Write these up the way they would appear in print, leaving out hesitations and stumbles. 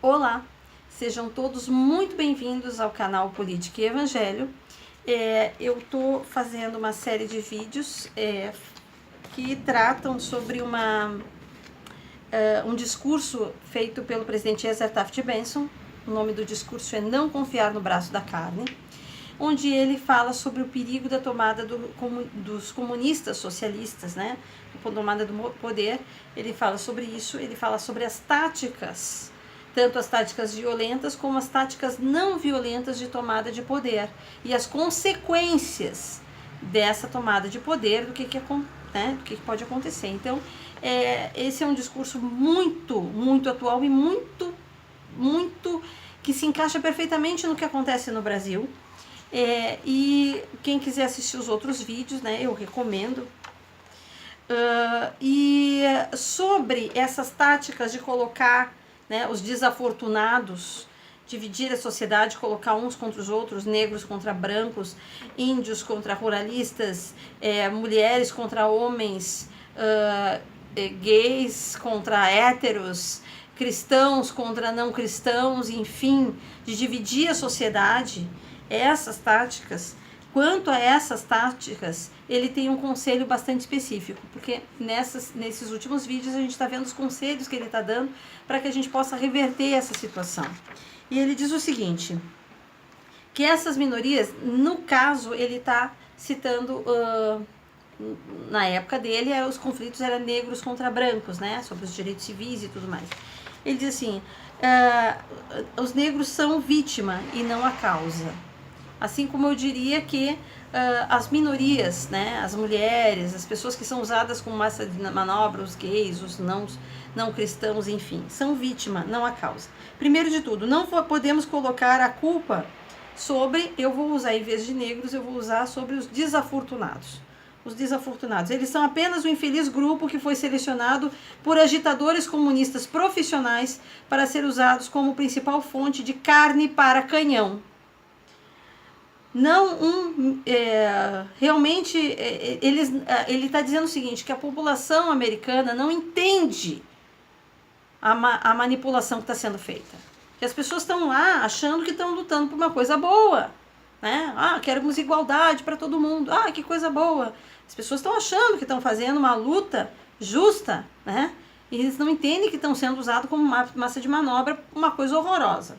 Olá, sejam todos muito bem-vindos ao canal Política e Evangelho. Eu estou fazendo uma série de vídeos que tratam sobre um discurso feito pelo presidente Ezra Taft Benson. O nome do discurso é Não Confiar no Braço da Carne, onde ele fala sobre o perigo da tomada dos comunistas socialistas, né? A tomada do poder. Ele fala sobre isso, ele fala sobre as táticas, tanto as táticas violentas como as táticas não violentas de tomada de poder e as consequências dessa tomada de poder, do que pode acontecer. Então, esse é um discurso muito atual e muito que se encaixa perfeitamente no que acontece no Brasil. E quem quiser assistir os outros vídeos, né, eu recomendo. E sobre essas táticas de colocar, né, os desafortunados, dividir a sociedade, colocar uns contra os outros, negros contra brancos, índios contra ruralistas, mulheres contra homens, gays contra héteros, cristãos contra não cristãos, enfim, de dividir a sociedade. Essas táticas, quanto a essas táticas, ele tem um conselho bastante específico, porque nesses últimos vídeos a gente está vendo os conselhos que ele está dando para que a gente possa reverter essa situação. E ele diz o seguinte, que essas minorias, no caso, ele está citando, na época dele, os conflitos eram negros contra brancos, né, sobre os direitos civis e tudo mais. Ele diz assim, os negros são vítima e não a causa. Assim como eu diria que as minorias, né, as mulheres, as pessoas que são usadas como massa de manobra, os gays, os não cristãos, enfim, são vítima, não a causa. Primeiro de tudo, não podemos colocar a culpa sobre, eu vou usar em vez de negros, eu vou usar sobre os desafortunados. Os desafortunados, eles são apenas um infeliz grupo que foi selecionado por agitadores comunistas profissionais para ser usados como principal fonte de carne para canhão. Realmente, ele está dizendo o seguinte, que a população americana não entende a manipulação que está sendo feita. Que as pessoas estão lá achando que estão lutando por uma coisa boa, né? Queremos igualdade para todo mundo. Que coisa boa. As pessoas estão achando que estão fazendo uma luta justa, né? E eles não entendem que estão sendo usados como massa de manobra, uma coisa horrorosa.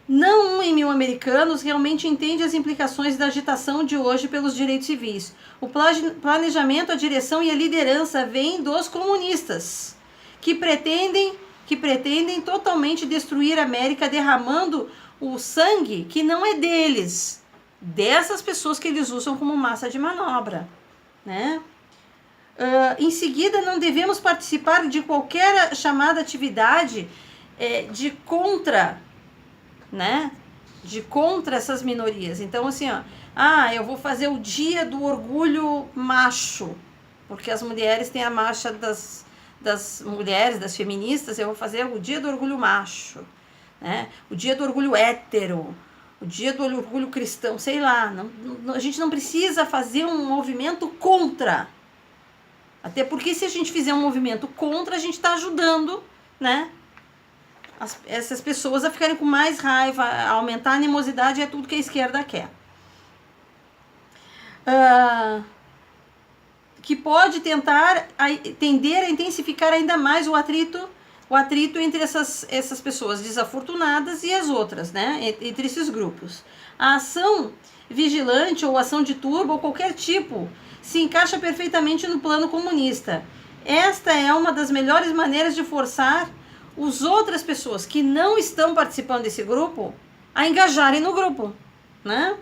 Não 1 em 1000 americanos realmente entende as implicações da agitação de hoje pelos direitos civis. O planejamento, a direção e a liderança vêm dos comunistas, que pretendem totalmente destruir a América, derramando o sangue que não é deles, dessas pessoas que eles usam como massa de manobra, né? Em seguida, não devemos participar de qualquer chamada atividade de contra essas minorias. Então, assim, eu vou fazer o dia do orgulho macho, porque as mulheres têm a marcha das mulheres, das feministas, eu vou fazer o dia do orgulho macho, né? O dia do orgulho hétero, o dia do orgulho cristão, sei lá. A gente não precisa fazer um movimento contra. Até porque se a gente fizer um movimento contra, a gente está ajudando, né, essas pessoas a ficarem com mais raiva, a aumentar a animosidade, é tudo que a esquerda quer. Que pode tender a intensificar ainda mais o atrito entre essas pessoas desafortunadas e as outras, né? Entre esses grupos. A ação vigilante ou ação de turbo ou qualquer tipo se encaixa perfeitamente no plano comunista. Esta é uma das melhores maneiras de forçar as outras pessoas que não estão participando desse grupo a engajarem no grupo, né?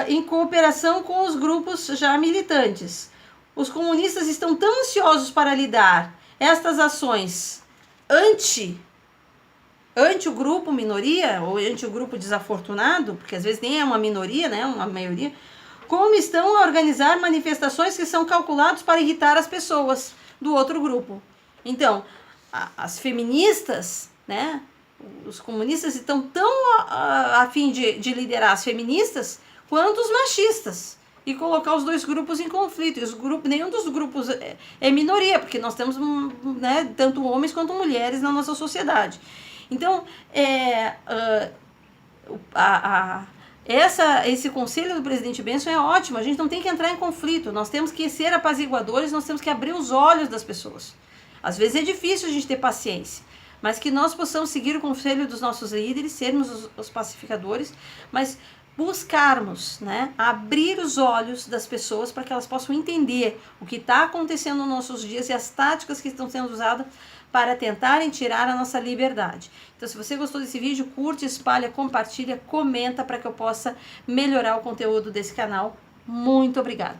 Em cooperação com os grupos já militantes. Os comunistas estão tão ansiosos para lidar estas ações anti o grupo minoria, ou anti o grupo desafortunado, porque às vezes nem é uma minoria, né, uma maioria, como estão a organizar manifestações que são calculadas para irritar as pessoas do outro grupo. Então, as feministas, né, os comunistas estão tão a fim de liderar as feministas quanto os machistas. e colocar os dois grupos em conflito. Nenhum dos grupos é minoria, porque nós temos, né, tanto homens quanto mulheres na nossa sociedade. Então, esse conselho do presidente Benson é ótimo. A gente não tem que entrar em conflito, nós temos que ser apaziguadores, nós temos que abrir os olhos das pessoas. Às vezes é difícil a gente ter paciência, mas que nós possamos seguir o conselho dos nossos líderes, sermos os pacificadores, mas buscarmos, né, abrir os olhos das pessoas para que elas possam entender o que está acontecendo nos nossos dias e as táticas que estão sendo usadas para tentarem tirar a nossa liberdade. Então, se você gostou desse vídeo, curte, espalha, compartilha, comenta para que eu possa melhorar o conteúdo desse canal. Muito obrigada!